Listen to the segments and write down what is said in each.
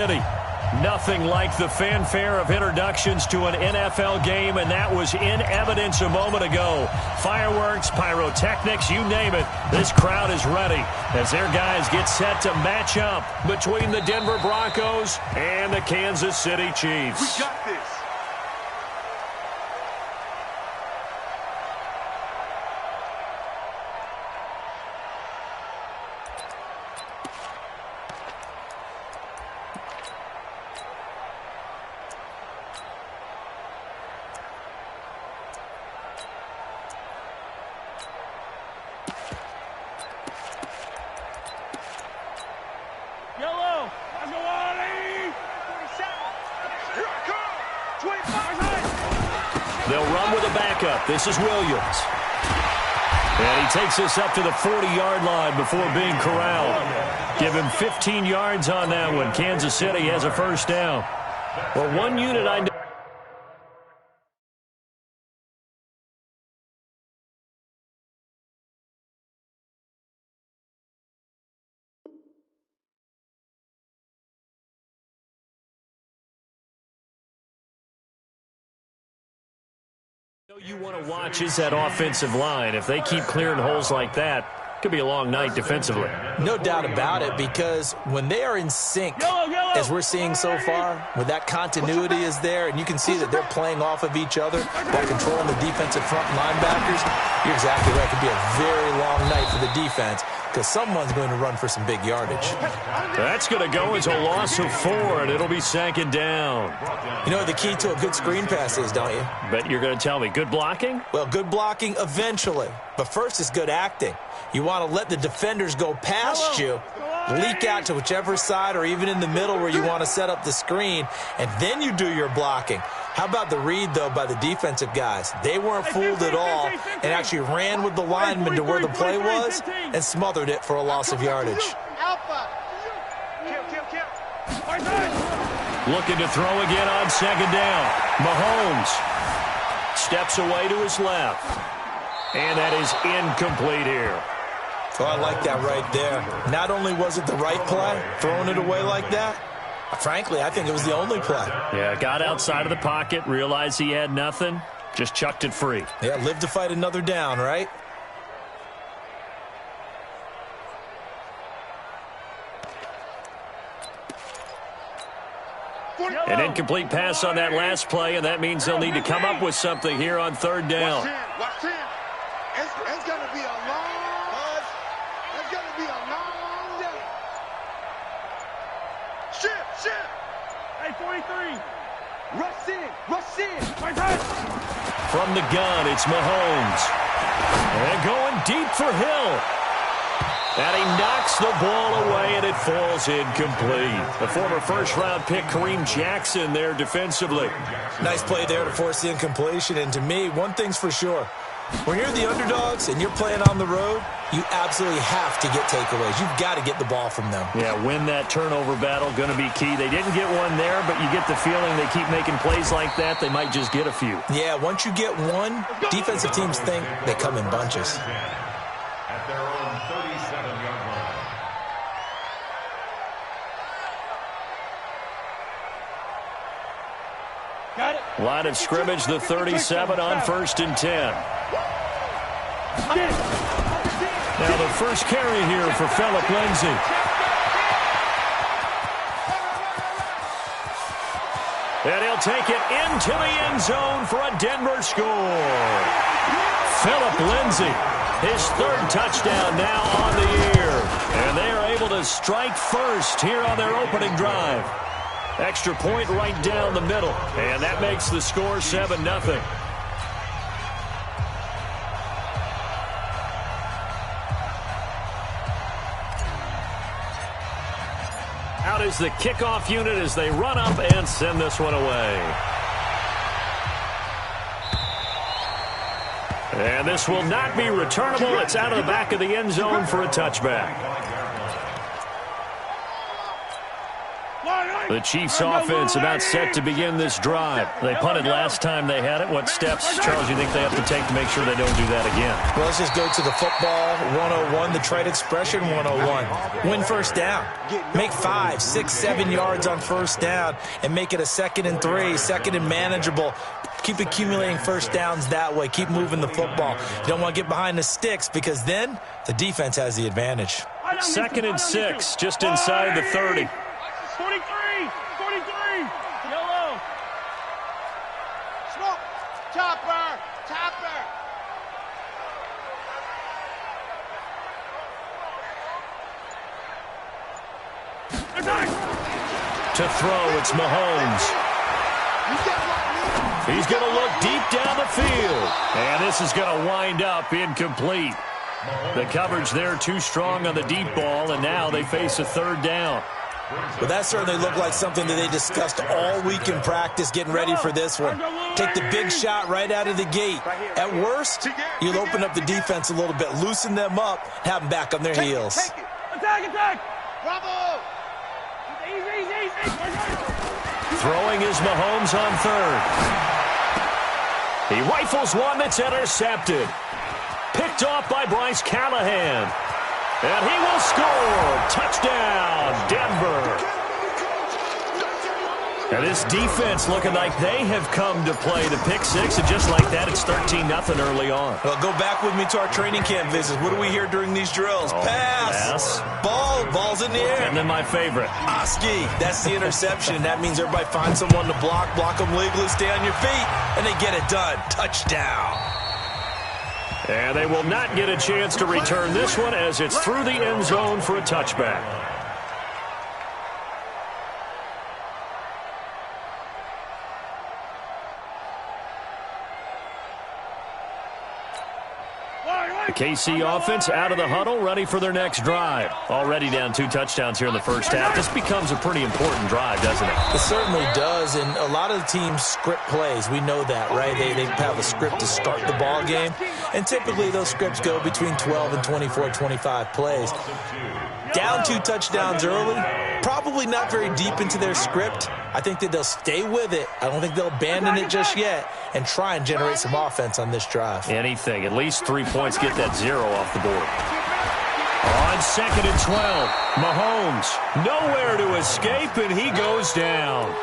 Nothing like the fanfare of introductions to an NFL game, and that was in evidence a moment ago. Fireworks, pyrotechnics, you name it. This crowd is ready as their guys get set to match up between the Denver Broncos and the Kansas City Chiefs. We got this. They'll run with a backup. This is Williams. And he takes us up to the 40-yard line before being corralled. Give him 15 yards on that one. Kansas City has a first down. Well, one unit I know. You want to watch is that offensive line. If they keep clearing holes like that, it could be a long night defensively. No doubt about it, because when they are in sync, as we're seeing so far, when that continuity is there, and you can see that they're playing off of each other, they're controlling the defensive front linebackers, you're exactly right. It could be a very long night for the defense, because someone's going to run for some big yardage. That's going to go as a loss of 4, and it'll be second down. You know what the key to a good screen pass is, don't you? Bet you're going to tell me. Good blocking? Well, good blocking eventually. But first is good acting. You want to let the defenders go past you, leak out to whichever side or even in the middle where you want to set up the screen, and then you do your blocking. How about the read, though, by the defensive guys? They weren't fooled at all and actually ran with the lineman to where the play was and smothered it for a loss of yardage. Looking to throw again on second down. Mahomes steps away to his left. And that is incomplete here. Oh, I like that right there. Not only was it the right play, throwing it away like that, frankly, I think it was the only play. Yeah, got outside of the pocket, realized he had nothing, just chucked it free. Yeah, live to fight another down, right? An incomplete pass on that last play, and that means they'll need to come up with something here on third down. Watch 10. It's going to be a long, it's going to be a long day. Shift. Hey, 43. Rush in. From the gun, it's Mahomes. And going deep for Hill. And he knocks the ball away, and it falls incomplete. The former first-round pick, Kareem Jackson, there defensively. Nice play there to force the incompletion. And to me, one thing's for sure. When you're the underdogs and you're playing on the road, you absolutely have to get takeaways. You've got to get the ball from them. Yeah, win that turnover battle, going to be key. They didn't get one there, but you get the feeling they keep making plays like that, they might just get a few. Yeah, once you get one, defensive teams think they come in bunches. At their own 37-yard line. Got it. Line of scrimmage, the 37 on 1st and 10. Now the first carry here for Phillip Lindsay. And he'll take it into the end zone for a Denver score. Phillip Lindsay, his 3rd touchdown now on the year. And they are able to strike first here on their opening drive. Extra point right down the middle. And that makes the score 7-0. Out is the kickoff unit as they run up and send this one away. And this will not be returnable. It's out of the back of the end zone for a touchback. Line up. The Chiefs offense about set to begin this drive. They punted last time they had it. What steps, Charles, you think they have to take to make sure they don't do that again? Well, let's just go to the football 101, the trade expression 101. Win first down. Make 5, 6, 7 yards on first down and make it a 2nd and 3, 2nd and manageable. Keep accumulating first downs that way. Keep moving the football. You don't want to get behind the sticks because then the defense has the advantage. 2nd and 6, just inside the 30. 43, yellow. Smoke, chopper. To throw, it's Mahomes. He's going to look deep down the field. And this is going to wind up incomplete. The coverage there too strong on the deep ball, and now they face a 3rd down. Well, that certainly looked like something that they discussed all week in practice, getting ready for this one. Take the big shot right out of the gate. At worst, you'll open up the defense a little bit, loosen them up, have them back on their heels. Attack. Bravo. Throwing is Mahomes on 3rd. He rifles one that's intercepted. Picked off by Bryce Callahan. And he will score. Touchdown, Denver. And this defense looking like they have come to play the pick 6, and just like that, it's 13-0 early on. Well, go back with me to our training camp visits. What do we hear during these drills? Pass. Ball's in the air. And then my favorite. Oski, that's the interception. That means everybody finds someone to block them legally, stay on your feet, and they get it done. Touchdown. And they will not get a chance to return this one as it's through the end zone for a touchback. The KC offense out of the huddle, ready for their next drive. Already down 2 touchdowns here in the first half. This becomes a pretty important drive, doesn't it? It certainly does, and a lot of the teams script plays. We know that, right? They have a script to start the ball game, and typically those scripts go between 12 and 24, 25 plays. Down 2 touchdowns early, probably not very deep into their script. I think that they'll stay with it. I don't think they'll abandon it just yet and try and generate some offense on this drive. Anything. At least 3 points, get that 0 off the board. On 2nd and 12, Mahomes nowhere to escape, and he goes down.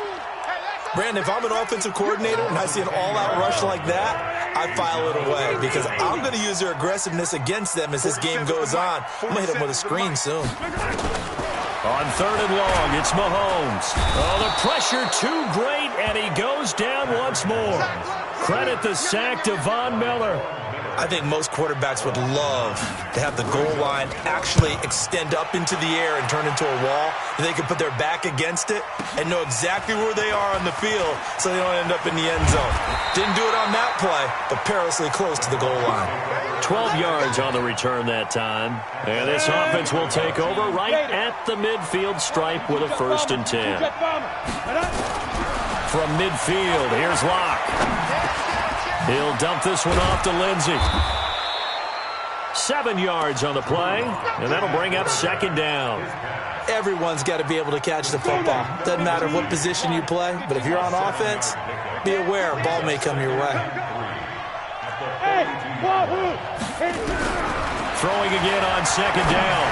Brandon, if I'm an offensive coordinator and I see an all-out rush like that, I file it away because I'm going to use their aggressiveness against them as this game goes on. I'm going to hit them with a screen soon. On 3rd and long, it's Mahomes. Oh, the pressure too great, and he goes down once more. Credit the sack to Von Miller. I think most quarterbacks would love to have the goal line actually extend up into the air and turn into a wall, and they can put their back against it and know exactly where they are on the field so they don't end up in the end zone. Didn't do it on that play, but perilously close to the goal line. 12 yards on the return that time. And this offense will take over right at the midfield stripe with a 1st and 10. From midfield, here's Locke. He'll dump this one off to Lindsey. 7 yards on the play, and that'll bring up 2nd down. Everyone's got to be able to catch the football. Doesn't matter what position you play, but if you're on offense, be aware a ball may come your way. Throwing again on 2nd down.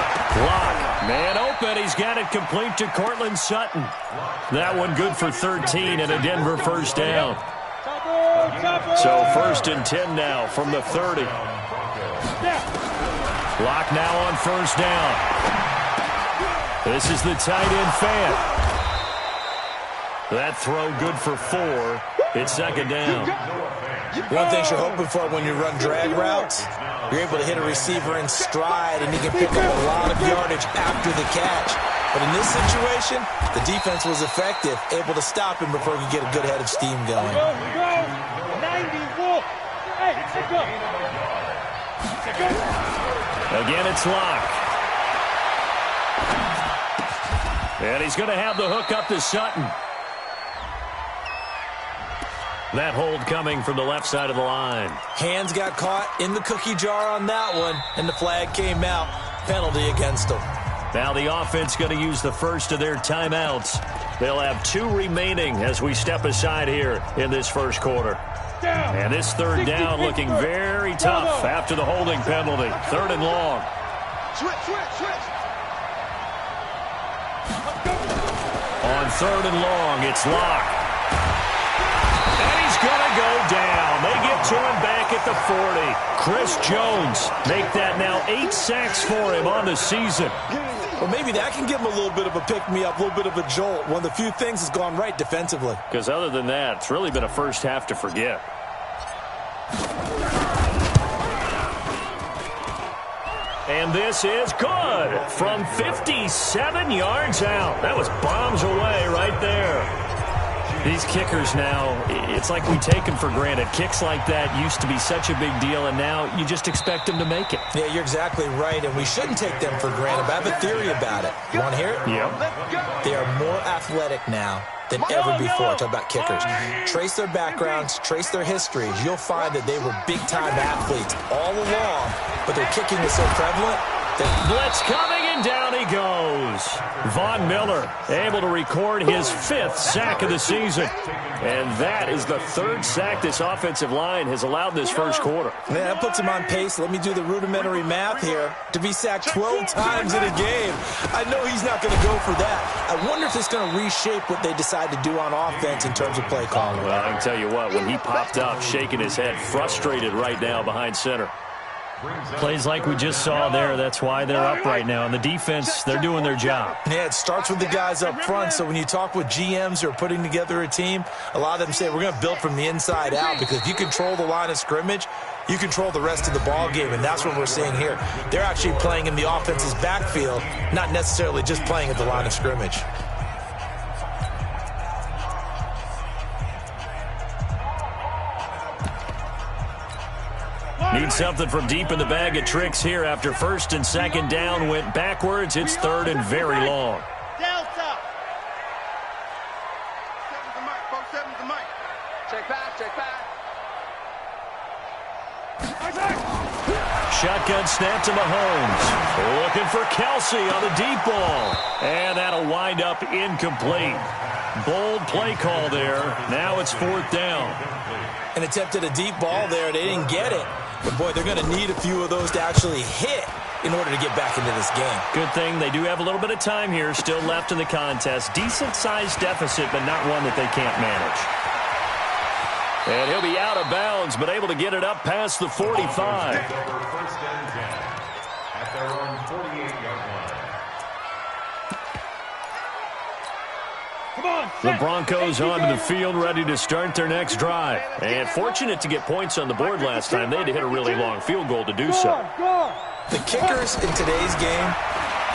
Locke, man open. He's got it complete to Cortland Sutton. That one good for 13 and a Denver 1st down. So 1st and 10 now from the 30. Locke now on 1st down. This is the tight end fan. That throw good for 4. It's 2nd down. One thing you're hoping for when you run drag routes, you're able to hit a receiver in stride and he can pick up a lot of yardage after the catch. But in this situation, the defense was effective, able to stop him before he could get a good head of steam going. Again, it's Locke. And he's going to have the hook up to Sutton. That hold coming from the left side of the line. Hands got caught in the cookie jar on that one, and the flag came out. Penalty against them. Now the offense going to use the first of their timeouts. They'll have 2 remaining as we step aside here in this first quarter. And this third down looking very tough after the holding penalty. 3rd and long. Switch. On 3rd and long, it's Locke. And he's going to go down. They get to him back at the 40. Chris Jones make that now 8 sacks for him on the season. Well, maybe that can give him a little bit of a pick-me-up, a little bit of a jolt. One of the few things has gone right defensively. Because other than that, it's really been a first half to forget. And this is good from 57 yards out. That was bombs away right there. These kickers now, it's like we take them for granted. Kicks like that used to be such a big deal, and now you just expect them to make it. Yeah, you're exactly right, and we shouldn't take them for granted. But I have a theory about it. You want to hear it? Yep. They are more athletic now than ever before. Talk about kickers. Trace their backgrounds, trace their histories. You'll find that they were big-time athletes all along, but their kicking is so prevalent. Blitz coming, and down he goes. Von Miller able to record his 5th sack of the season. And that is the 3rd sack this offensive line has allowed this first quarter. Yeah, that puts him on pace. Let me do the rudimentary math here. To be sacked 12 times in a game. I know he's not going to go for that. I wonder if it's going to reshape what they decide to do on offense in terms of play calling. Well, I can tell you what, when he popped up, shaking his head, frustrated right now behind center. Plays like we just saw there, that's why they're up right now. And the defense, they're doing their job. Yeah, it starts with the guys up front. So when you talk with GMs who are putting together a team, a lot of them say we're going to build from the inside out, because if you control the line of scrimmage, you control the rest of the ball game, and that's what we're seeing here. They're actually playing in the offense's backfield, not necessarily just playing at the line of scrimmage. Need something from deep in the bag of tricks here after 1st and 2nd down went backwards. It's 3rd and very long. Delta. 7 to Mike, folks. 7 to Mike. Check back. Shotgun snap to Mahomes. Looking for Kelsey on the deep ball. And that'll wind up incomplete. Bold play call there. Now it's 4th down. And attempted a deep ball there. They didn't get it. But, boy, they're going to need a few of those to actually hit in order to get back into this game. Good thing they do have a little bit of time here still left in the contest. Decent-sized deficit, but not one that they can't manage. And he'll be out of bounds, but able to get it up past the 45. First and 10 at their own 48-yard line. The Broncos onto the field, ready to start their next drive. And fortunate to get points on the board last time. They had to hit a really long field goal to do so. The kickers in today's game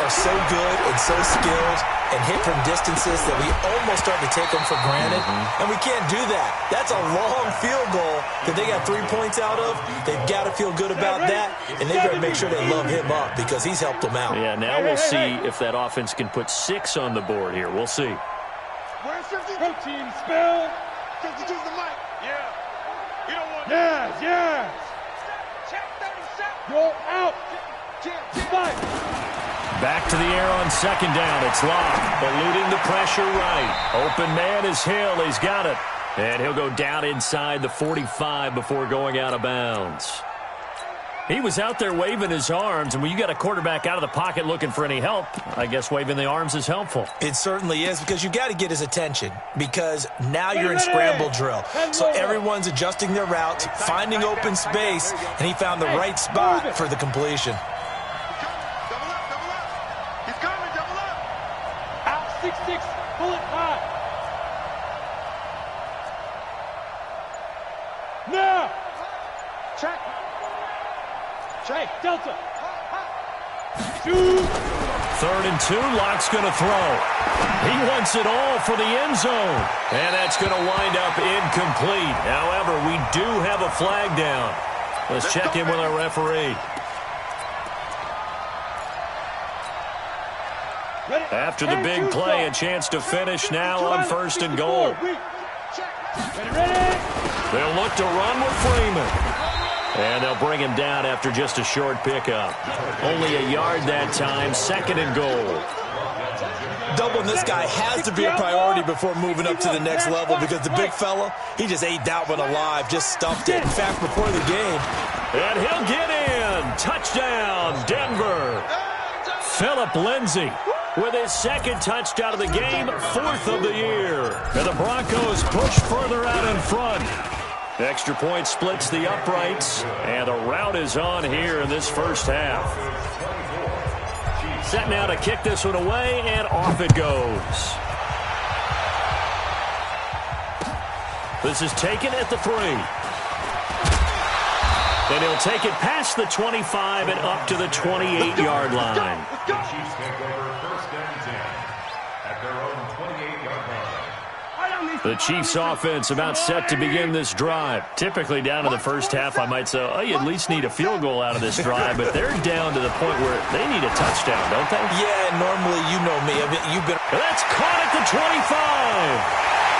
are so good and so skilled and hit from distances that we almost start to take them for granted. And we can't do that. That's a long field goal that they got 3 points out of. They've got to feel good about that, and they've got to make sure they love him up because he's helped them out. Yeah, now we'll see if that offense can put 6 on the board here. We'll see. Where's 50? Protein spill. 52 to the mic. Yeah. You don't want yes. Check 37. Go out. Spike. Back to the air on 2nd down. It's Locke, eluding the pressure right. Open man is Hill. He's got it. And he'll go down inside the 45 before going out of bounds. He was out there waving his arms, and when you got a quarterback out of the pocket looking for any help, I guess waving the arms is helpful. It certainly is, because you got to get his attention, because now you're in scramble drill. So everyone's adjusting their routes, finding open space, and he found the right spot for the completion. Double up. He's coming, double up. Out 6-6, pull it high. Now. Check. Delta. Shoot. 3rd and 2, Locke's going to throw. He wants it all for the end zone. And that's going to wind up incomplete. However, we do have a flag down. Let's check in with our referee. After the big play, a chance to finish now on 1st and goal. They'll look to run with Freeman. And they'll bring him down after just a short pickup. Only a yard that time, 2nd and goal. Doubling this guy has to be a priority before moving up to the next level because the big fella, he just ate that one alive, just stuffed it. In fact, before the game. And he'll get in. Touchdown, Denver. Philip Lindsay with his second touchdown of the game, 4th of the year. And the Broncos push further out in front. Extra point splits the uprights, and the rout is on here in this first half. Set now to kick this one away, and off it goes. This is taken at the 3. And he'll take it past the 25 and up to the 28-yard line. The Chiefs take over 1st and 10 at their own 28-yard line. The Chiefs offense about set to begin this drive. Typically down to the first half, I might say, oh, you at least need a field goal out of this drive, but they're down to the point where they need a touchdown, don't they? Yeah, normally, you know me. I mean, you've been... That's caught at the 25.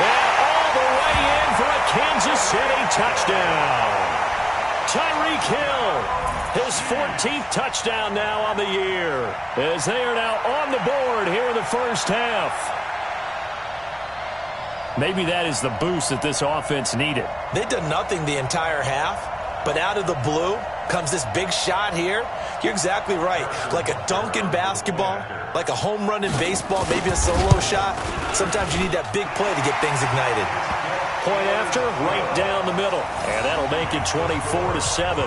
And all the way in for a Kansas City touchdown. Tyreek Hill, his 14th touchdown now on the year, as they are now on the board here in the first half. Maybe that is the boost that this offense needed. They've done nothing the entire half, but out of the blue comes this big shot here. You're exactly right. Like a dunk in basketball, like a home run in baseball, maybe a solo shot. Sometimes you need that big play to get things ignited. Point after, right down the middle. And that'll make it 24-7.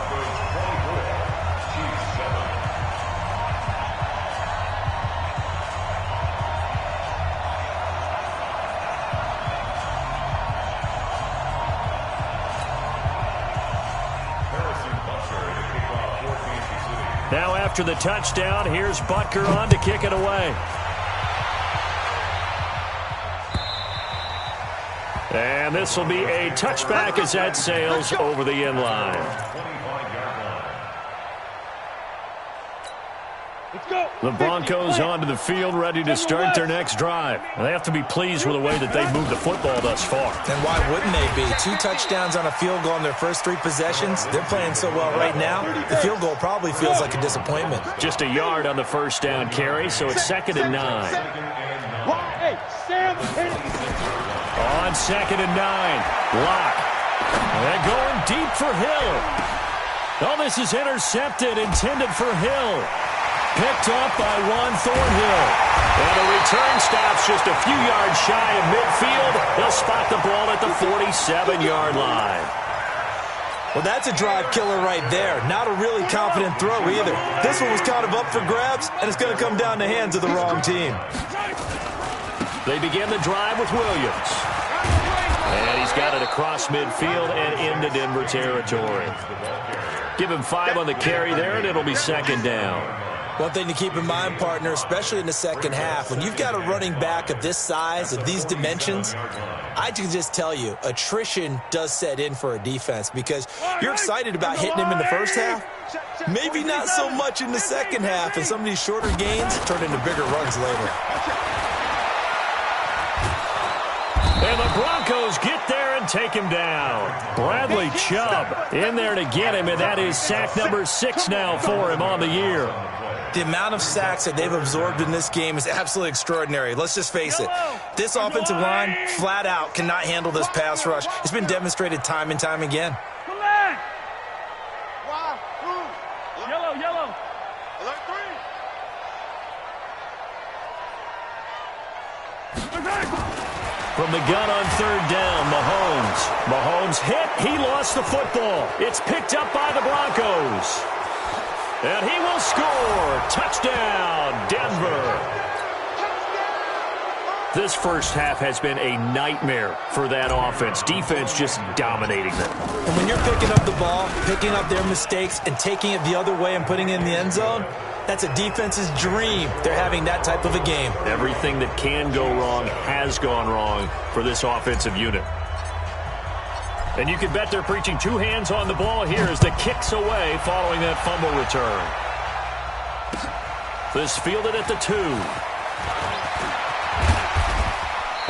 Now after the touchdown, here's Butker on to kick it away. And this will be a touchback as that sails over the end line. The Broncos onto the field, ready to start their next drive. They have to be pleased with the way that they've moved the football thus far. And why wouldn't they be? 2 touchdowns on a field goal in their first 3 possessions. They're playing so well right now, the field goal probably feels like a disappointment. Just a yard on the first down carry, so it's 2nd and 9. Hey, Sam, On 2nd and 9, Locke. And going deep for Hill. Oh, this is intercepted, intended for Hill. Picked up by Juan Thornhill. And the return stops just a few yards shy of midfield. They'll spot the ball at the 47-yard line. Well, that's a drive killer right there. Not a really confident throw either. This one was kind of up for grabs, and it's going to come down the hands of the wrong team. They begin the drive with Williams. And he's got it across midfield and into Denver territory. Give him 5 on the carry there, and it'll be 2nd down. One thing to keep in mind, partner, especially in the second half, when you've got a running back of this size, of these dimensions, I can just tell you, attrition does set in for a defense because you're excited about hitting him in the first half. Maybe not so much in the second half, and some of these shorter gains turn into bigger runs later. And the Broncos get there and take him down. Bradley Chubb in there to get him, and that is sack number 6 now for him on the year. The amount of sacks that they've absorbed in this game is absolutely extraordinary. Let's just face it. This offensive line, flat out, cannot handle this pass rush. It's been demonstrated time and time again. come on. Yellow, yellow. From the gun on 3rd down, Mahomes. Mahomes hit. He lost the football. It's picked up by the Broncos. And he will score. Touchdown, Denver. This first half has been a nightmare for that offense. Defense just dominating them. And when you're picking up the ball, picking up their mistakes, and taking it the other way and putting it in the end zone, that's a defense's dream. They're having that type of a game. Everything that can go wrong has gone wrong for this offensive unit. And you can bet they're preaching 2 hands on the ball here as the kick's away following that fumble return. This fielded at the 2.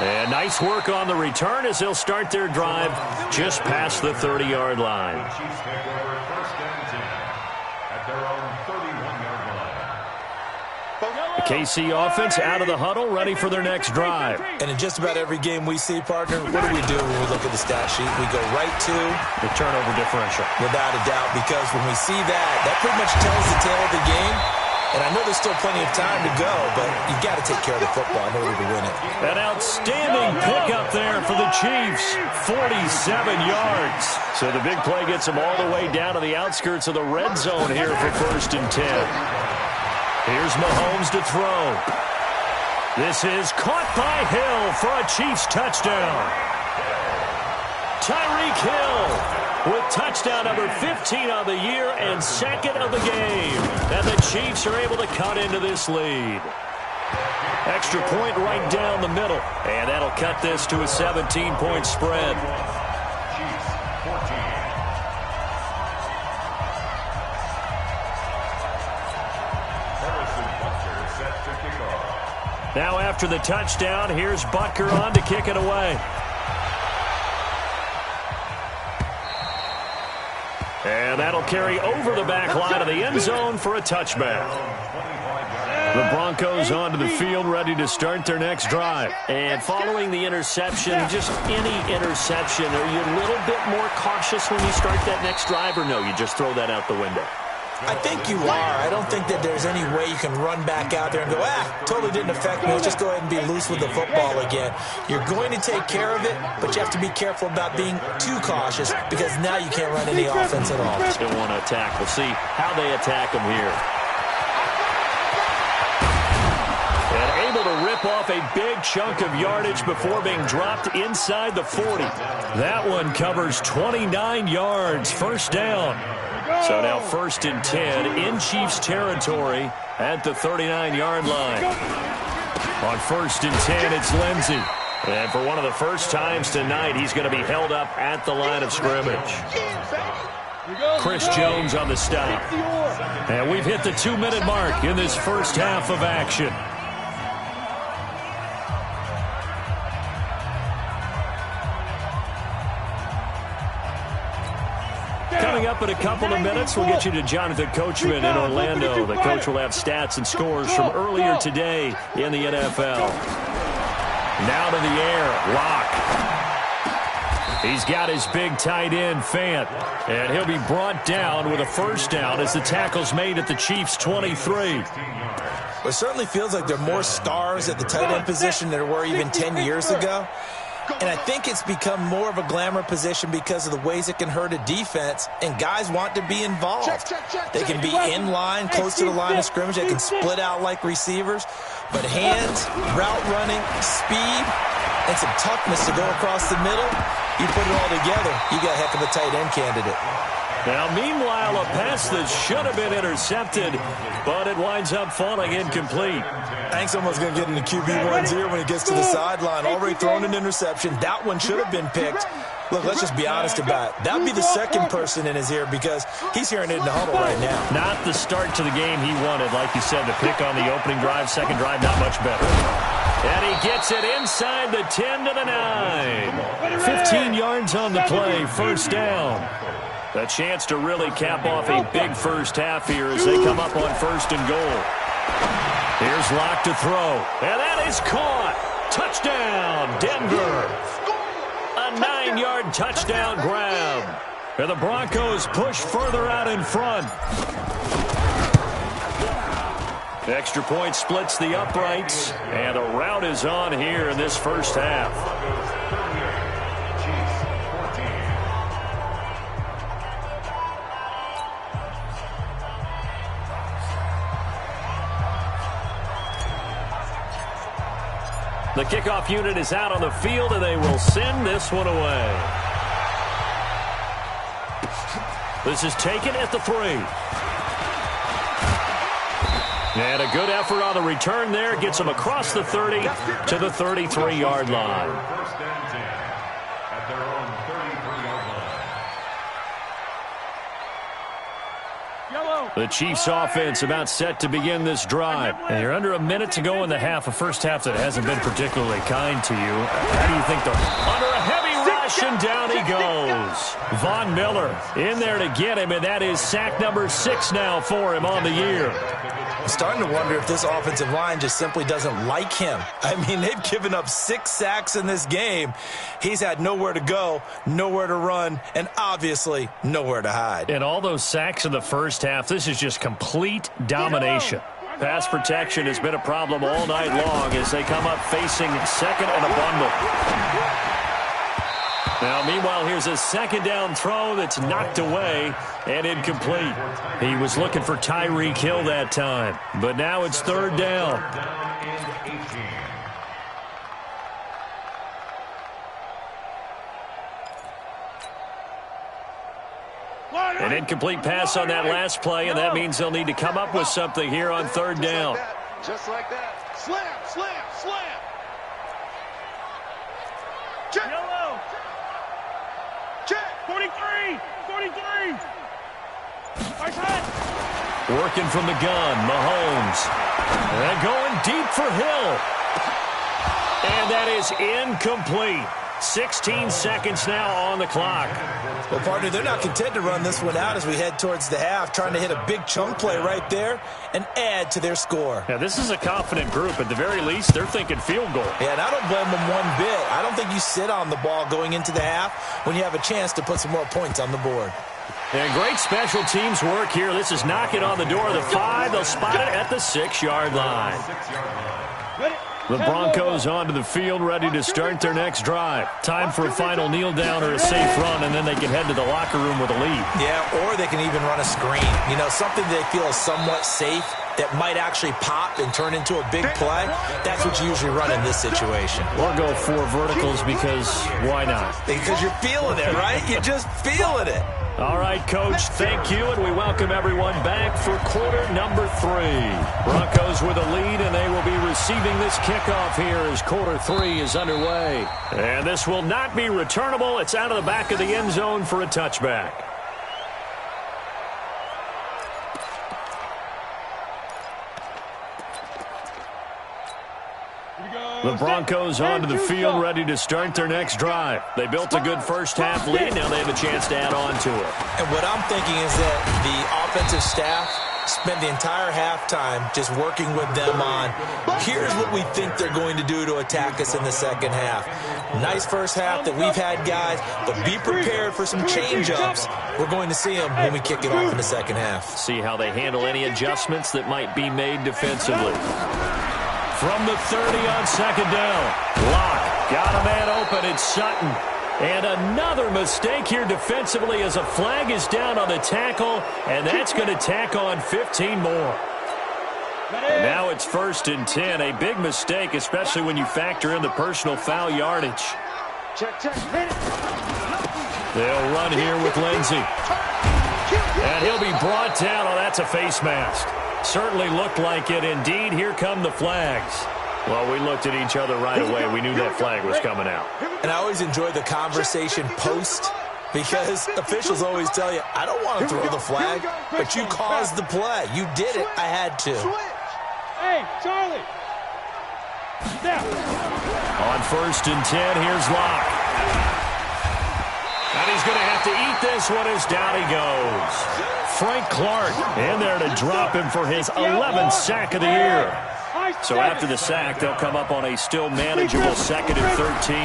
And nice work on the return as they'll start their drive just past the 30-yard line. The Chiefs take over 1st and 10 at their own 31-yard line. KC offense out of the huddle, ready for their next drive. And in just about every game we see, partner, what do we do when we look at the stat sheet? We go right to the turnover differential. Without a doubt, because when we see that pretty much tells the tale of the game. And I know there's still plenty of time to go, but you've got to take care of the football in order to win it. An outstanding pickup there for the Chiefs. 47 yards. So the big play gets them all the way down to the outskirts of the red zone here for 1st and 10. Here's Mahomes to throw. This is caught by Hill for a Chiefs touchdown. Tyreek Hill with touchdown number 15 on the year and 2nd of the game. And the Chiefs are able to cut into this lead. Extra point right down the middle. And that'll cut this to a 17-point spread. Chiefs 14. Harrison Butker set to kick off. Now after the touchdown, here's Butker on to kick it away. And that'll carry over the back line of the end zone for a touchback. The Broncos onto the field, ready to start their next drive. And following the interception, just any interception, are you a little bit more cautious when you start that next drive, or no, you just throw that out the window? I think you are. I don't think that there's any way you can run back out there and go, totally didn't affect me. Let's just go ahead and be loose with the football again. You're going to take care of it, but you have to be careful about being too cautious because now you can't run any offense at all. Still want to attack. We'll see how they attack them here. And able to rip off a big chunk of yardage before being dropped inside the 40. That one covers 29 yards. 1st down. So now 1st and 10 in Chiefs territory at the 39-yard line. On 1st and 10, it's Lindsey. And for one of the first times tonight, he's going to be held up at the line of scrimmage. Chris Jones on the stop. And we've hit the 2-minute mark in this first half of action. Coming up in a couple of minutes, we'll get you to Jonathan Coachman in Orlando. The coach will have stats and scores from earlier today in the NFL. Now to the air, Locke. He's got his big tight end, Fant. And he'll be brought down with a 1st down as the tackle's made at the Chiefs' 23. Well, it certainly feels like there are more stars at the tight end position than there were even 10 years ago. And I think it's become more of a glamour position because of the ways it can hurt a defense, and guys want to be involved. They can be in line, close to the line of scrimmage. They can split out like receivers. But hands, route running, speed, and some toughness to go across the middle, you put it all together, you got a heck of a tight end candidate. Now, meanwhile, a pass that should have been intercepted, but it winds up falling incomplete. I think someone's going to get in the QB1's ear when he gets to the sideline. Already thrown an interception. That one should have been picked. Look, let's just be honest about it. That would be the second person in his ear because he's hearing it in the huddle right now. Not the start to the game he wanted. Like you said, the pick on the opening drive, second drive, not much better. And he gets it inside the 10 to the 9. 15 yards on the play, 1st down. A chance to really cap off a big first half here as they come up on 1st and goal. Here's Locke to throw. And that is caught. Touchdown, Denver. A 9-yard touchdown grab. And the Broncos push further out in front. The extra point splits the uprights. And the route is on here in this first half. The kickoff unit is out on the field, and they will send this one away. This is taken at the 3. And a good effort on the return there. Gets them across the 30 to the 33-yard line. 1st and 10 at their own 33-yard line. The Chiefs offense about set to begin this drive. And you're under a minute to go in the half, a first half that hasn't been particularly kind to you. How do you think under a heavy rush, and down he goes. Von Miller in there to get him, and that is sack number 6 now for him on the year. I'm starting to wonder if this offensive line just simply doesn't like him. I mean, they've given up 6 sacks in this game. He's had nowhere to go, nowhere to run, and obviously nowhere to hide. And all those sacks in the first half, this is just complete domination. Pass protection has been a problem all night long as they come up facing second and a bundle. Now, meanwhile, here's a second down throw that's knocked away and incomplete. He was looking for Tyreek Hill that time, but now it's third down. An incomplete pass on that last play, and that means they'll need to come up with something here on third down. Just like that. Slam, slam, slam. Check. Yellow. Check. 43. 43. Nice hit. Working from the gun, Mahomes. And going deep for Hill. And that is incomplete. 16 seconds now on the clock. Well, partner, they're not content to run this one out as we head towards the half, trying to hit a big chunk play right there and add to their score. Now, this is a confident group. At the very least, they're thinking field goal. Yeah, and I don't blame them one bit. I don't think you sit on the ball going into the half when you have a chance to put some more points on the board. And great special teams work here. This is knocking on the door of the 5. They'll spot it at the 6-yard line. The Broncos onto the field, ready to start their next drive. Time for a final kneel down or a safe run, and then they can head to the locker room with a lead. Yeah, or they can even run a screen. You know, something they feel is somewhat safe that might actually pop and turn into a big play. That's what you usually run in this situation. Or go 4 verticals because why not? Because you're feeling it, right? You're just feeling it. All right, Coach, thank you, and we welcome everyone back for quarter number 3. Broncos with a lead, and they will be receiving this kickoff here as quarter 3 is underway. And this will not be returnable. It's out of the back of the end zone for a touchback. The Broncos onto the field, ready to start their next drive. They built a good first-half lead. Now they have a chance to add on to it. And what I'm thinking is that the offensive staff spent the entire halftime just working with them on, here's what we think they're going to do to attack us in the second half. Nice first half that we've had, guys, but be prepared for some change-ups. We're going to see them when we kick it off in the second half. See how they handle any adjustments that might be made defensively. From the 30 on second down. Locke got a man open. It's Sutton. And another mistake here defensively as a flag is down on the tackle, and that's going to tack on 15 more. And now it's 1st and 10. A big mistake, especially when you factor in the personal foul yardage. Check, check, hit it. They'll run here with Lindsey. And he'll be brought down. Oh, that's a face mask. Certainly looked like it. Indeed, here come the flags. Well, we looked at each other right away. We knew that flag was coming out. And I always enjoy the conversation post because officials always tell you, I don't want to throw the flag, but you caused the play. You did it. I had to. Hey, Charlie. Step. On 1st and 10, here's Locke. And he's going to have to eat this one as down he goes. Frank Clark in there to drop him for his 11th sack of the year. So after the sack, they'll come up on a still manageable 2nd and 13.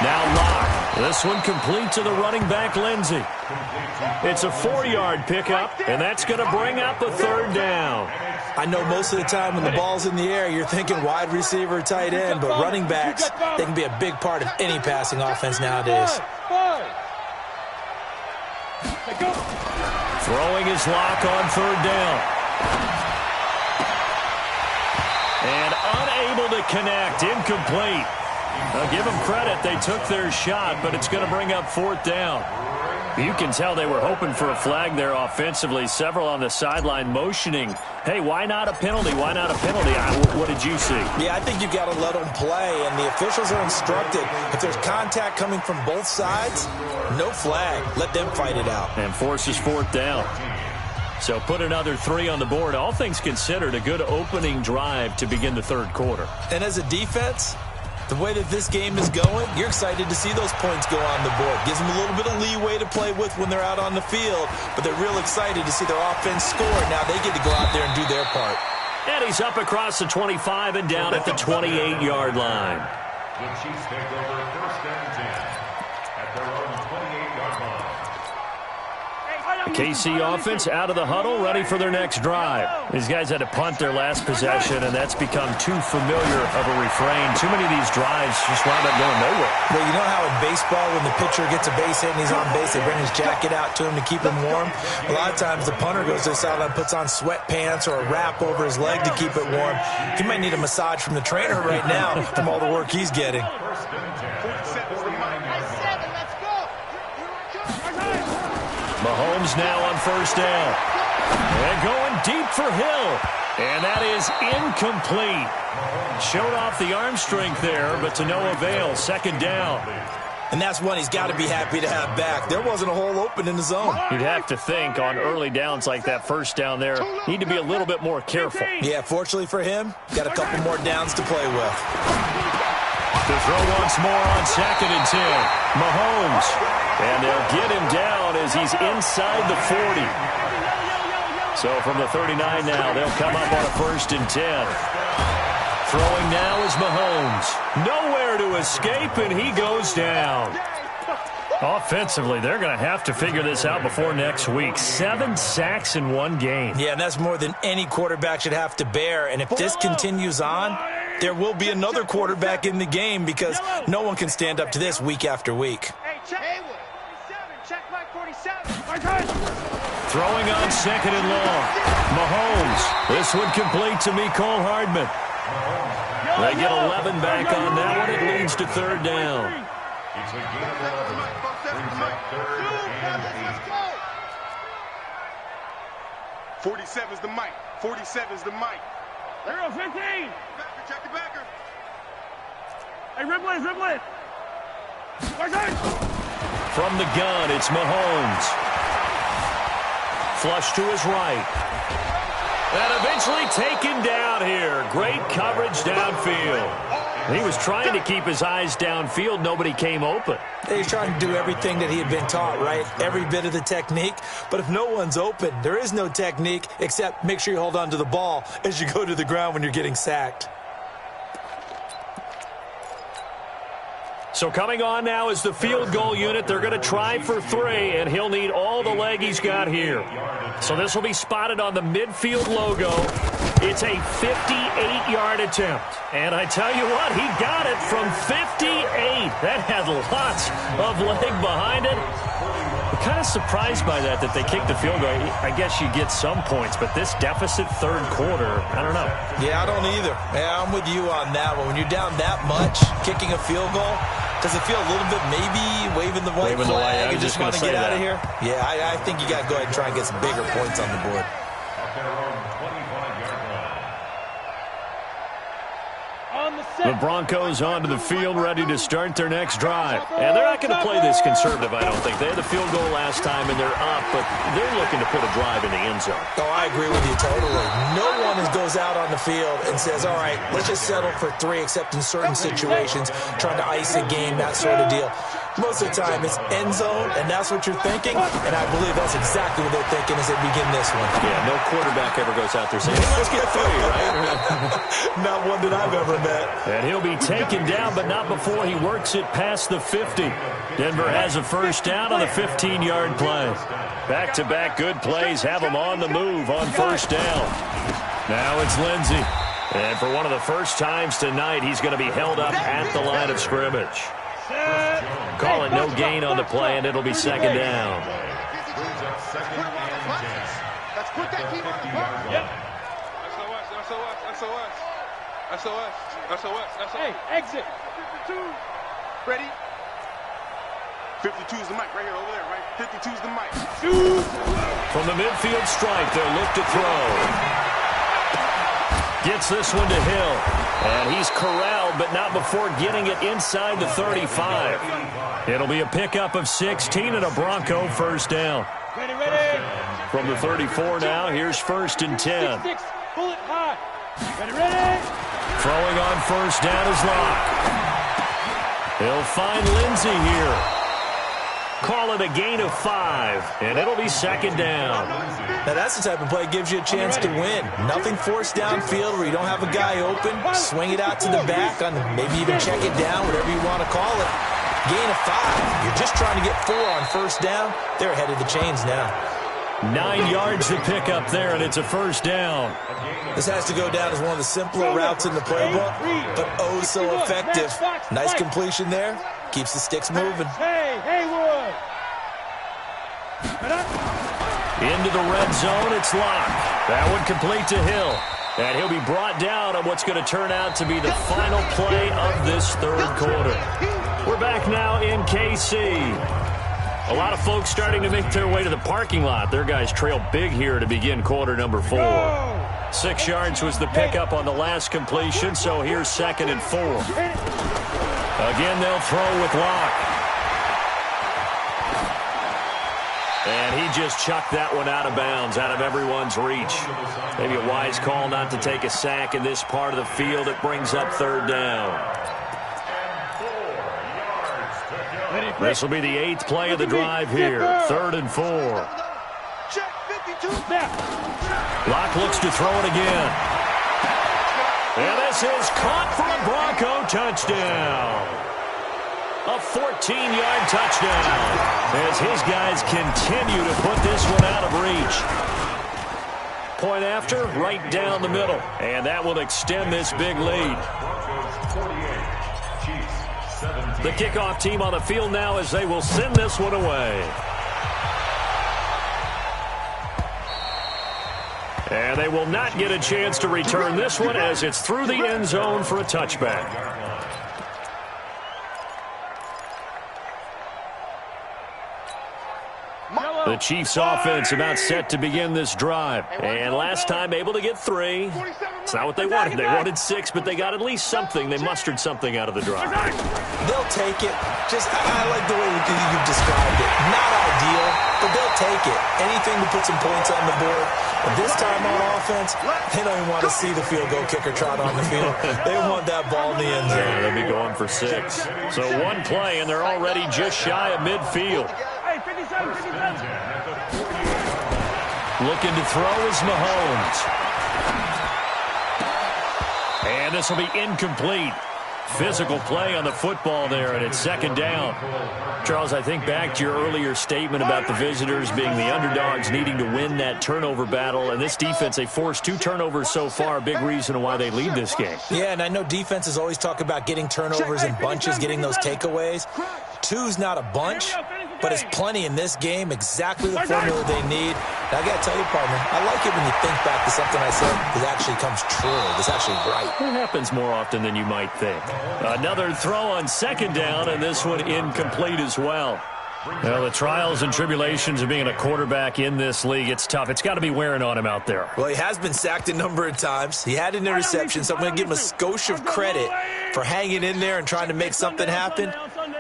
Now Locke. This one complete to the running back, Lindsey. It's a 4-yard pickup, and that's going to bring up the 3rd down. I know most of the time when the ball's in the air, you're thinking wide receiver, tight end, but running backs, they can be a big part of any passing offense nowadays. Throwing his Locke on 3rd down. And unable to connect, incomplete. I'll give them credit, they took their shot, but it's going to bring up 4th down. You can tell they were hoping for a flag there offensively. Several on the sideline motioning, hey, why not a penalty? Why not a penalty? What did you see? Yeah, I think you've got to let them play, and the officials are instructed. If there's contact coming from both sides, no flag. Let them fight it out. And forces 4th down. So put another 3 on the board. All things considered, a good opening drive to begin the 3rd quarter. And as a defense, The way that this game is going, you're excited to see those points go on the board. Gives them a little bit of leeway to play with when they're out on the field, but they're real excited to see their offense score. Now they get to go out there and do their part. And he's up across the 25 and down at the 28-yard line. The Chiefs take over 1st and 10 at their own 28-yard line. KC offense out of the huddle, ready for their next drive. These guys had to punt their last possession, and that's become too familiar of a refrain. Too many of these drives just wound up going nowhere. Well, you know how in baseball, when the pitcher gets a base hit and he's on base, they bring his jacket out to him to keep him warm? A lot of times the punter goes to the sideline, puts on sweatpants or a wrap over his leg to keep it warm. He might need a massage from the trainer right now from all the work he's getting. Mahomes now on 1st down. And going deep for Hill. And that is incomplete. Showed off the arm strength there, but to no avail. 2nd down. And that's one he's got to be happy to have back. There wasn't a hole open in the zone. You'd have to think on early downs like that 1st down there, need to be a little bit more careful. Yeah, fortunately for him, got a couple more downs to play with. To throw once more on 2nd and 10. Mahomes. And they'll get him down as he's inside the 40. So from the 39 now, they'll come up on a 1st and 10. Throwing now is Mahomes. Nowhere to escape, and he goes down. Offensively, they're going to have to figure this out before next week. 7 sacks in one game. Yeah, and that's more than any quarterback should have to bear. And if this continues on, there will be another quarterback in the game because no one can stand up to this week after week. Throwing on 2nd and long. Mahomes. This one complete to Mecole Hardman. They get 11 back on that one. It leads to 3rd down. It's a gain of 11. Brings up 3rd and 8. 47's the mic. 47's the mic. There go 15. Backer, check the backer. Hey, dribble it. From the gun, it's Mahomes. Flush to his right. And eventually taken down here. Great coverage downfield. He was trying to keep his eyes downfield. Nobody came open. He's trying to do everything that he had been taught, right? Every bit of the technique. But if no one's open, there is no technique except make sure you hold on to the ball as you go to the ground when you're getting sacked. So coming on now is the field goal unit. They're going to try for 3, and he'll need all the leg he's got here. So this will be spotted on the midfield logo. It's a 58-yard attempt. And I tell you what, he got it from 58. That had lots of leg behind it. I'm kind of surprised by that they kicked the field goal. I guess you get some points, but this deficit 3rd quarter, I don't know. Yeah, I don't either. Yeah, I'm with you on that one. When you're down that much, kicking a field goal, does it feel a little bit maybe waving the white flag and just want to get out of here? Yeah, I think you got to go ahead and try and get some bigger points on the board. At their own 25-yard line. The Broncos onto the field, ready to start their next drive. And they're not going to play this conservative, I don't think. They had the field goal last time, and they're up, but they're looking to put a drive in the end zone. Oh, I agree with you totally. No one goes out on the field and says, all right, let's just settle for 3, except in certain situations, trying to ice a game, that sort of deal. Most of the time, it's end zone, and that's what you're thinking, and I believe that's exactly what they're thinking as they begin this one. Yeah, no quarterback ever goes out there saying, let's get 3, right? Not one that I've ever met. And he'll be taken down, but not before he works it past the 50. Denver has a 1st down on the 15-yard play. Back-to-back good plays have him on the move on 1st down. Now it's Lindsey. And for one of the first times tonight, he's going to be held up at the line of scrimmage. Call it no gain on the play, and it'll be 2nd down. Brings up 2nd and 10. Let's put that team on the board. Yep. SOS. Hey, exit. 52. Ready? 52 is the mic right here, over there, right? 52 is the mic. From the midfield stripe, they'll look to throw. Gets this one to Hill. And he's corralled, but not before getting it inside the 35. It'll be a pickup of 16 and a Bronco 1st down. Ready. From the 34 now, here's 1st and 10. 6, bullet high. Ready. Throwing on 1st down is Locke. He'll find Lindsey here. Call it a gain of 5, and it'll be second down. Now, that's the type of play that gives you a chance to win. Nothing forced downfield where you don't have a guy open. Swing it out to the back, on maybe even check it down, whatever you want to call it. Gain of 5. You're just trying to get 4 on first down. They're ahead of the chains now. 9 yards to pick up there, and it's a first down. This has to go down as one of the simpler routes in the playbook, but oh so effective. Nice completion there. Keeps the sticks moving. Hey, Haywood. Into the red zone, it's Locke. That one complete to Hill. And he'll be brought down on what's going to turn out to be the final play of this third quarter. We're back now in KC. A lot of folks starting to make their way to the parking lot. Their guys trail big here to begin quarter number 4. 6 yards was the pickup on the last completion, so here's 2nd and 4. Again, they'll throw with Locke. And he just chucked that one out of bounds, out of everyone's reach. Maybe a wise call not to take a sack in this part of the field. It brings up third down. This will be the 8th play of the drive here. 3rd and 4. Locke looks to throw it again. And this is caught for a Bronco touchdown. A 14-yard touchdown as his guys continue to put this one out of reach. Point after, right down the middle. And that will extend this big lead. The kickoff team on the field now as they will send this one away. And they will not get a chance to return this one as it's through the end zone for a touchback. The Chiefs offense about set to begin this drive. And last time able to get 3. It's not what they wanted. They wanted 6, but they got at least something. They mustered something out of the drive. They'll take it. I like the way you've described it. Not ideal, but they'll take it. Anything to put some points on the board. And this time on offense, they don't even want to see the field goal kicker trot on the field. They want that ball in the end zone. Yeah, they'll be going for 6. So one play, and they're already just shy of midfield. Hey, 57, 57. Looking to throw is Mahomes. And this will be incomplete. Physical play on the football there, and it's second down. Charles, I think back to your earlier statement about the visitors being the underdogs needing to win that turnover battle. And this defense, they forced 2 turnovers so far, a big reason why they lead this game. Yeah, and I know defenses always talk about getting turnovers in bunches, getting those takeaways. 2's not a bunch, but it's plenty in this game, exactly the formula they need. Now, I got to tell you, partner, I like it when you think back to something I said that actually comes true. It's actually right. It happens more often than you might think. Another throw on second down, and this one incomplete as well. Well, the trials and tribulations of being a quarterback in this league, it's tough. It's got to be wearing on him out there. Well, he has been sacked a number of times. He had an interception, so I'm going to give him a skosh of credit for hanging in there and trying to make something happen,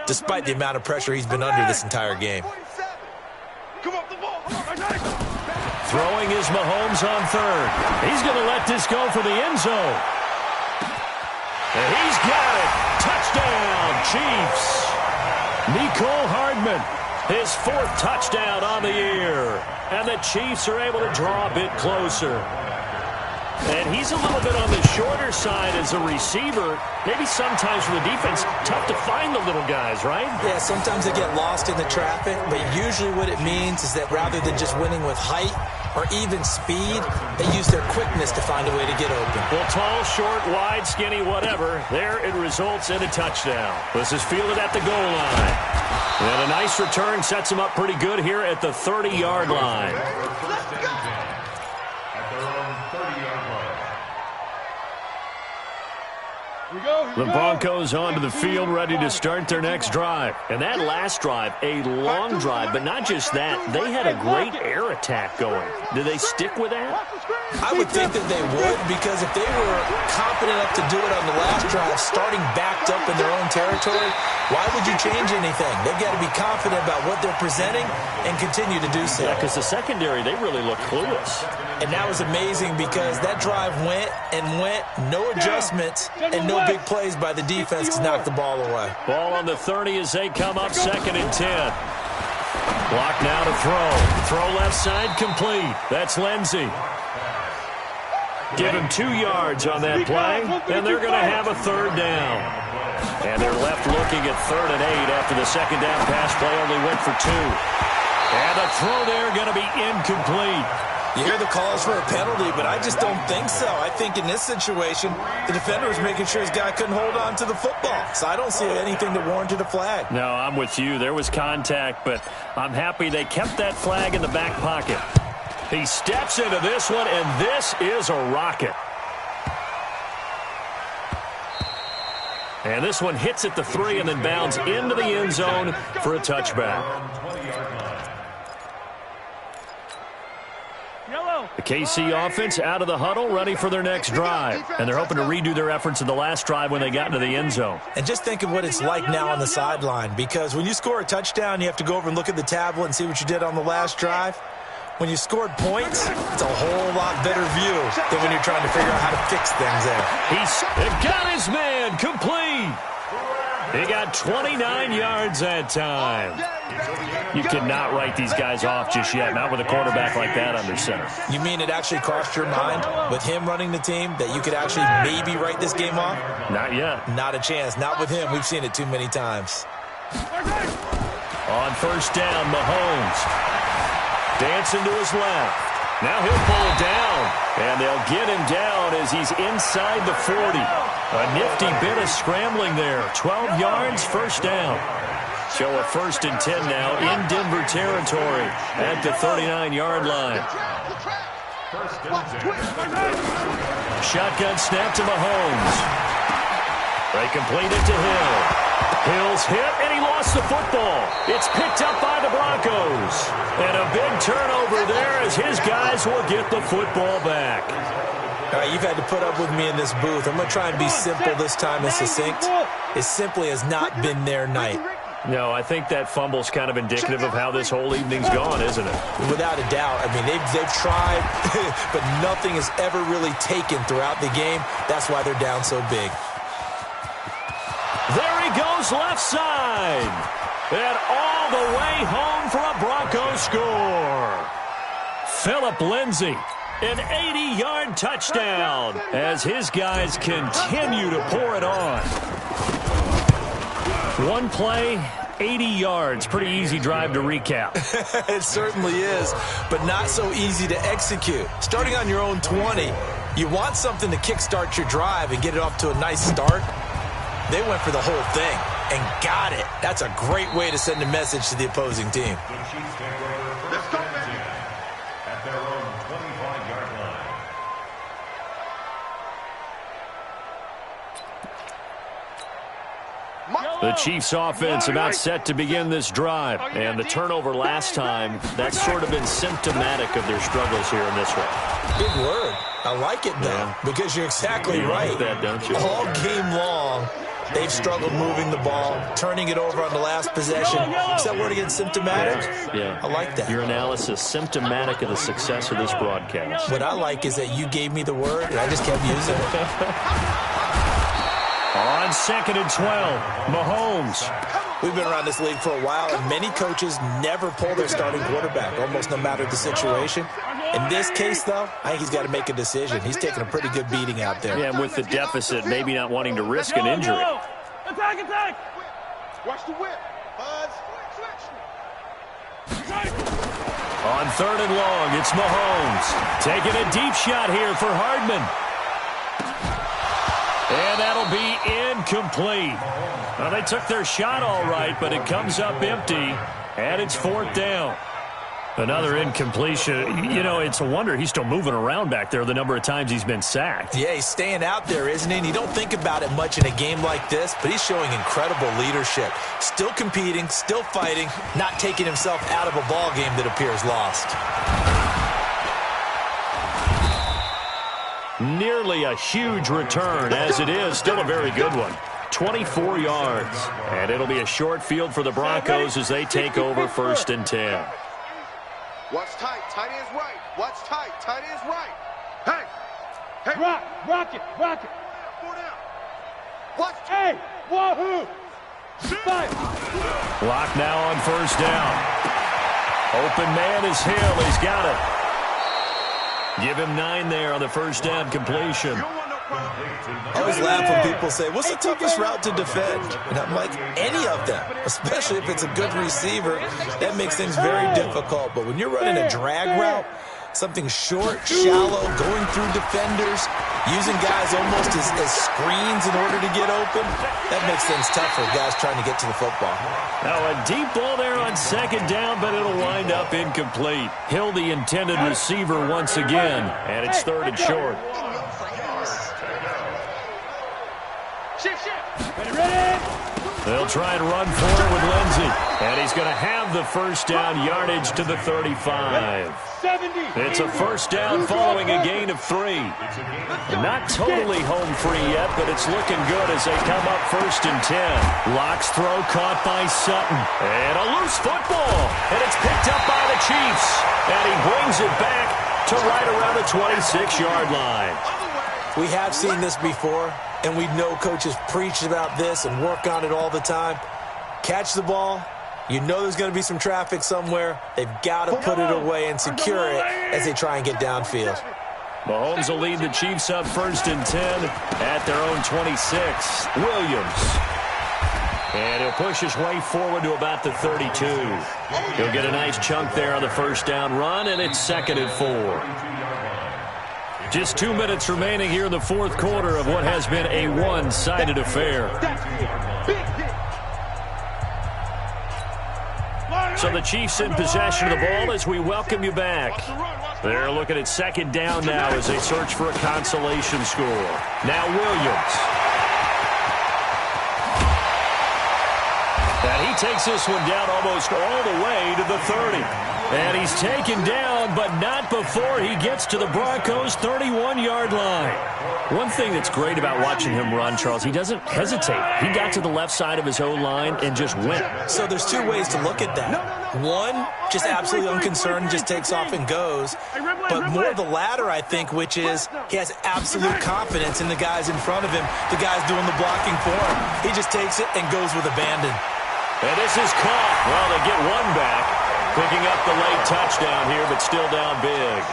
despite the amount of pressure he's been under this entire game. Throwing is Mahomes on third. He's going to let this go for the end zone. And he's got it. Touchdown, Chiefs. Mecole Hardman, his 4th touchdown on the year. And the Chiefs are able to draw a bit closer. And he's a little bit on the shorter side as a receiver. Maybe sometimes for the defense, tough to find the little guys, right? Yeah, sometimes they get lost in the traffic, but usually what it means is that rather than just winning with height or even speed, they use their quickness to find a way to get open. Well, tall, short, wide, skinny, whatever, there it results in a touchdown. This is fielded at the goal line. And a nice return sets him up pretty good here at the 30-yard line. The Broncos onto the field, ready to start their next drive. And that last drive, a long drive, but not just that. They had a great air attack going. Do they stick with that? I would think that they would, because if they were confident enough to do it on the last drive, starting backed up in their own territory, why would you change anything? They've got to be confident about what they're presenting and continue to do so. Yeah, because the secondary, they really look clueless. And that was amazing because that drive went and went, no adjustments, and no big plays by the defense to knock the ball away. Ball on the 30 as they come up 2nd and 10. Block now to throw. Throw left side complete. That's Lindsey. Give him 2 yards on that play, and they're going to have a 3rd down. And they're left looking at 3rd and 8 after the 2nd down pass play only went for 2. And the throw there going to be incomplete. You hear the calls for a penalty, but I just don't think so. I think in this situation, the defender was making sure his guy couldn't hold on to the football. So I don't see anything that warranted a flag. No, I'm with you. There was contact, but I'm happy they kept that flag in the back pocket. He steps into this one, and this is a rocket. And this one hits at the 3 and then bounds into the end zone for a touchback. The KC offense out of the huddle, ready for their next drive. And they're hoping to redo their efforts in the last drive when they got into the end zone. And just think of what it's like now on the sideline, because when you score a touchdown, you have to go over and look at the tablet and see what you did on the last drive. When you scored points, it's a whole lot better view than when you're trying to figure out how to fix things there. He's got his man complete. He got 29 yards that time. You cannot write these guys off just yet, not with a quarterback like that under center. You mean it actually crossed your mind with him running the team that you could actually maybe write this game off? Not yet. Not a chance. Not with him. We've seen it too many times. On 1st down, Mahomes. Dancing to his left. Now he'll pull it down. And they'll get him down as he's inside the 40. A nifty bit of scrambling there. 12 yards, 1st down. So a 1st and 10 now in Denver territory at the 39-yard line. Shotgun snap to Mahomes. They complete it to Hill. Hill's hit, and he lost the football. It's picked up by the Broncos. And a big turnover there as his guys will get the football back. All right, you've had to put up with me in this booth. I'm going to try and be simple this time and succinct. It simply has not been their night. No, I think that fumble's kind of indicative of how this whole evening's gone, isn't it? Without a doubt. I mean, they've tried, but nothing has ever really taken throughout the game. That's why they're down so big. There he goes left side. And all the way home for a Broncos score. Philip Lindsay, an 80-yard touchdown as his guys continue to pour it on. One play, 80 yards. Pretty easy drive to recap. It certainly is, but not so easy to execute. Starting on your own 20, you want something to kickstart your drive and get it off to a nice start. They went for the whole thing and got it. That's a great way to send a message to the opposing team. Let's go at their own 25-yard line. The Chiefs offense about set to begin this drive. And the turnover last time, that's sort of been symptomatic of their struggles here in this one. Big word. I like it, though, because you're exactly right. Like that, don't you? All game long, they've struggled moving the ball, turning it over on the last possession. Is that word again, symptomatic? Yeah. I like that. Your analysis, symptomatic of the success of this broadcast. What I like is that you gave me the word, and I just kept using it. On 2nd and 12, Mahomes. We've been around this league for a while, and many coaches never pull their starting quarterback, almost no matter the situation. In this case, though, I think he's got to make a decision. He's taking a pretty good beating out there. Yeah, and with the deficit, maybe not wanting to risk an injury. Attack, attack! Watch the whip. Buzz. On 3rd and long, it's Mahomes. Taking a deep shot here for Hardman. And that'll be incomplete. Well, they took their shot all right, but it comes up empty, and it's 4th down. Another incompletion. You know, it's a wonder he's still moving around back there the number of times he's been sacked. Yeah, he's staying out there, isn't he? And you don't think about it much in a game like this, but he's showing incredible leadership. Still competing, still fighting, not taking himself out of a ball game that appears lost. Nearly a huge return. As it is, still a very good one. 24 yards. And it'll be a short field for the Broncos as they take over 1st and 10. Watch tight. Tight end's right. Watch tight. Tight end's right. Hey. Hey. Rock it. Four down. Watch. Hey. Wahoo. Five. Block now on 1st down. Open man is Hill. He's got it. Give him 9 there on the 1st down completion. I always laugh when people say, what's the toughest route to defend? And I'm like, any of them, especially if it's a good receiver. That makes things very difficult. But when you're running a drag route, something short, shallow, going through defenders, using guys almost as screens in order to get open, that makes things tough for guys trying to get to the football. Now a deep ball there on 2nd down, but it'll wind up incomplete. Hill, the intended receiver once again, and it's 3rd and short. Ready? They'll try and run for it with Lindsey. And he's going to have the 1st down yardage to the 35. It's a 1st down following a gain of 3. Not totally home free yet, but it's looking good as they come up 1st and 10. Locke's throw caught by Sutton. And a loose football. And it's picked up by the Chiefs. And he brings it back to right around the 26-yard line. We have seen this before, and we know coaches preach about this and work on it all the time. Catch the ball. You know there's going to be some traffic somewhere. They've got to put it away and secure it as they try and get downfield. Mahomes will lead the Chiefs up 1st and 10 at their own 26. Williams. And he'll push his way forward to about the 32. He'll get a nice chunk there on the 1st down run, and it's 2nd and 4. Just 2 minutes remaining here in the 4th quarter of what has been a one-sided affair. So the Chiefs in possession of the ball as we welcome you back. They're looking at 2nd down now as they search for a consolation score. Now Williams. And he takes this one down almost all the way to the 30. And he's taken down, but not before he gets to the Broncos' 31-yard line. One thing that's great about watching him run, Charles, he doesn't hesitate. He got to the left side of his own line and just went. So there's 2 ways to look at that. One, just absolutely unconcerned, just takes off and goes. But more the latter, I think, which is he has absolute confidence in the guys in front of him, the guys doing the blocking for him. He just takes it and goes with abandon. And this is caught. Well, they get one back. Picking up the late touchdown here, but still down big.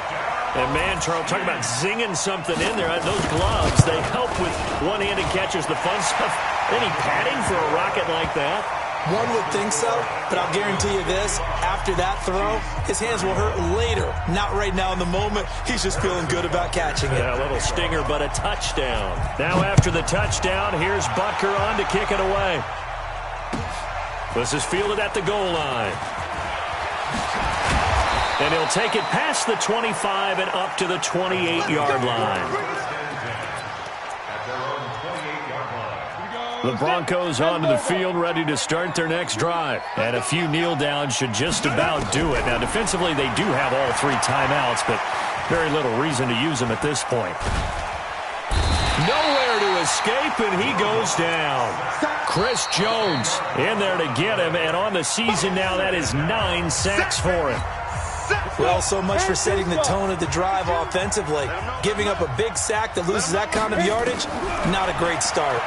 And man, Charles, talk about zinging something in there. Those gloves, they help with one-handed catches, the fun stuff. Any padding for a rocket like that? One would think so, but I'll guarantee you this. After that throw, his hands will hurt later. Not right now in the moment. He's just feeling good about catching it. Yeah, a little stinger, but a touchdown. Now after the touchdown, here's Butker on to kick it away. This is fielded at the goal line. And he'll take it past the 25 and up to the 28-yard line. The Broncos onto the field, ready to start their next drive. And a few kneel downs should just about do it. Now, defensively, they do have all 3 timeouts, but very little reason to use them at this point. Nowhere to escape, and he goes down. Chris Jones in there to get him, and on the season now, that is 9 sacks for him. Well, so much for setting the tone of the drive offensively. Giving up a big sack that loses that kind of yardage, not a great start.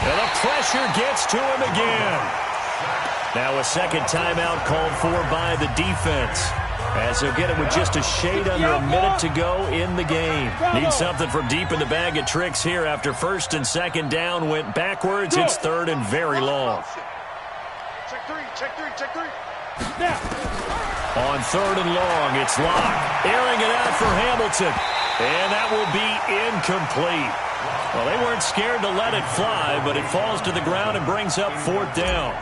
And the pressure gets to him again. Now a second timeout called for by the defense, as they'll get it with just a shade under a minute to go in the game. Need something from deep in the bag of tricks here after 1st and 2nd down went backwards. It's 3rd and very long. Check three. Now. On 3rd and long, it's Locke. Airing it out for Hamilton. And that will be incomplete. Well, they weren't scared to let it fly, but it falls to the ground and brings up 4th down.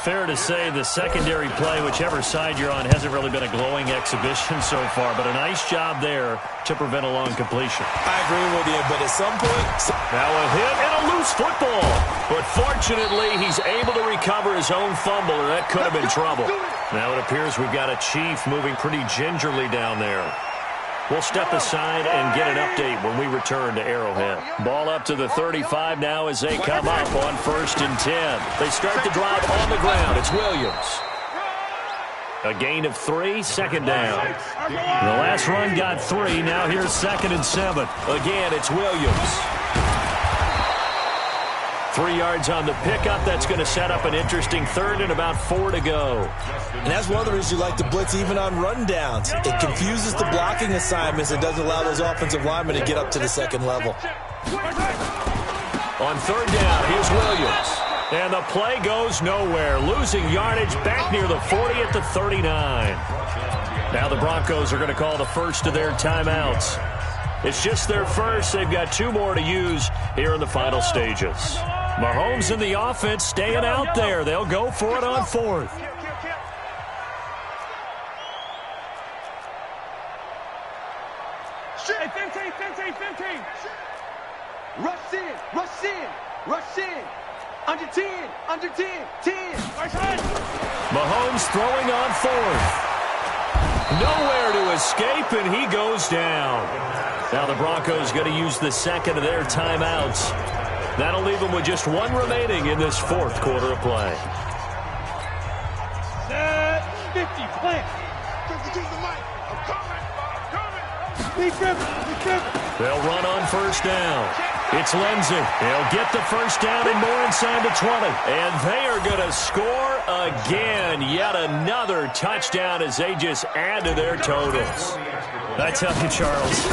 Fair to say the secondary play, whichever side you're on, hasn't really been a glowing exhibition so far, but a nice job there to prevent a long completion. I agree with you, but at some point... Now a hit and a loose football, but far Fortunately, he's able to recover his own fumble, or that could have been trouble. Now it appears we've got a Chief moving pretty gingerly down there. We'll step aside and get an update when we return to Arrowhead. Ball up to the 35 now as they come up on 1st and 10. They start the drive on the ground. It's Williams. A gain of 3, 2nd down. The last run got 3. Now here's 2nd and 7. Again, it's Williams. 3 yards on the pickup. That's going to set up an interesting 3rd and about 4 to go. And that's one of the reasons you like to blitz even on rundowns. It confuses the blocking assignments. It doesn't allow those offensive linemen to get up to the 2nd level. On 3rd down, here's Williams. And the play goes nowhere. Losing yardage back near the 40 at the 39. Now the Broncos are going to call the first of their timeouts. It's just their first. They've got 2 more to use here in the final stages. Mahomes and the offense staying out there. They'll go for it on 4th. Hey, 15. Rush in, rush in, rush in. Under 10, 10. Mahomes throwing on 4th. Nowhere to escape, and he goes down. Now the Broncos going to use the 2nd of their timeouts. That'll leave them with just 1 remaining in this 4th quarter of play. Set 50, plant. Be driven. They'll run on 1st down. It's Lindsey. He'll get the 1st down and more inside the 20. And they are going to score again. Yet another touchdown as they just add to their totals. I tell you, Charles,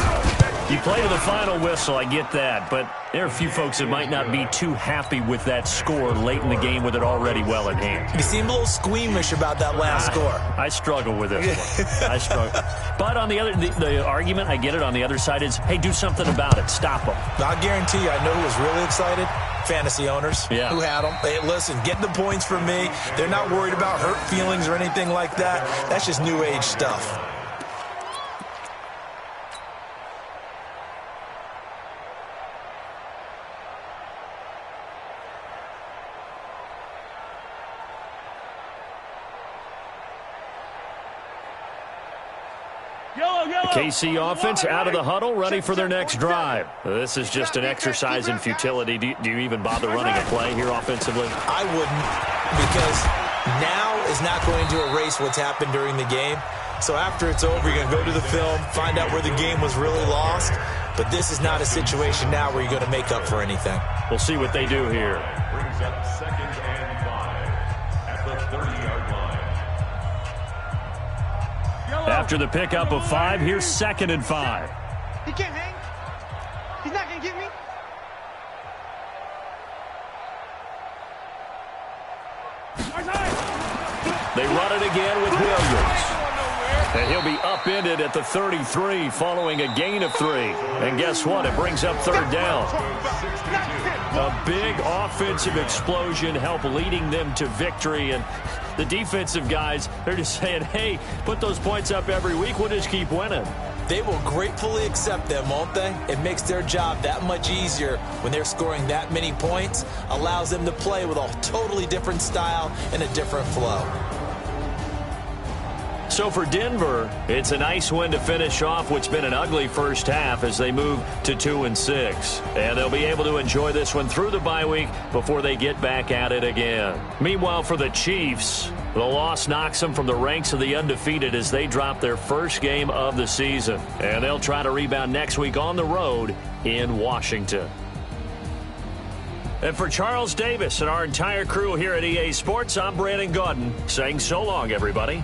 you play to the final whistle, I get that. But there are a few folks that might not be too happy with that score late in the game with it already well in hand. You seem a little squeamish about that last score. I struggle with this one. I struggle. But on the other, the argument, I get it, on the other side is, hey, do something about it. Stop them. I'll guarantee you, I know who was really excited. Fantasy owners who had them. Hey, listen, get the points from me. They're not worried about hurt feelings or anything like that. That's just new age stuff. KC offense out of the huddle, ready for their next drive. This is just an exercise in futility. Do you even bother running a play here offensively? I wouldn't, because now is not going to erase what's happened during the game. So after it's over, you're going to go to the film, find out where the game was really lost. But this is not a situation now where you're going to make up for anything. We'll see what they do here. Brings up 2nd and 5 at the 30-yard line. After the pickup of 5, here's 2nd and 5. He can't hang. He's not going to get me. They run it again with Williams. And he'll be upended at the 33 following a gain of 3. And guess what? It brings up 3rd down. A big offensive explosion helped leading them to victory. And the defensive guys, they're just saying, hey, put those points up every week. We'll just keep winning. They will gratefully accept them, won't they? It makes their job that much easier when they're scoring that many points. Allows them to play with a totally different style and a different flow. So for Denver, it's a nice win to finish off what's been an ugly first half as they move to 2-6. And they'll be able to enjoy this one through the bye week before they get back at it again. Meanwhile, for the Chiefs, the loss knocks them from the ranks of the undefeated as they drop their first game of the season. And they'll try to rebound next week on the road in Washington. And for Charles Davis and our entire crew here at EA Sports, I'm Brandon Gaudin saying so long, everybody.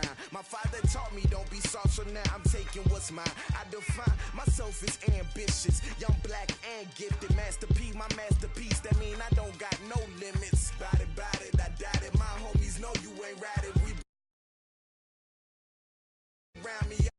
time. My father taught me don't be soft, so now I'm taking what's mine. I define myself as ambitious, young, black, and gifted. Master P, my masterpiece. That mean I don't got no limits. Bout it, I doubt it. My homies know you ain't ratted. We around me.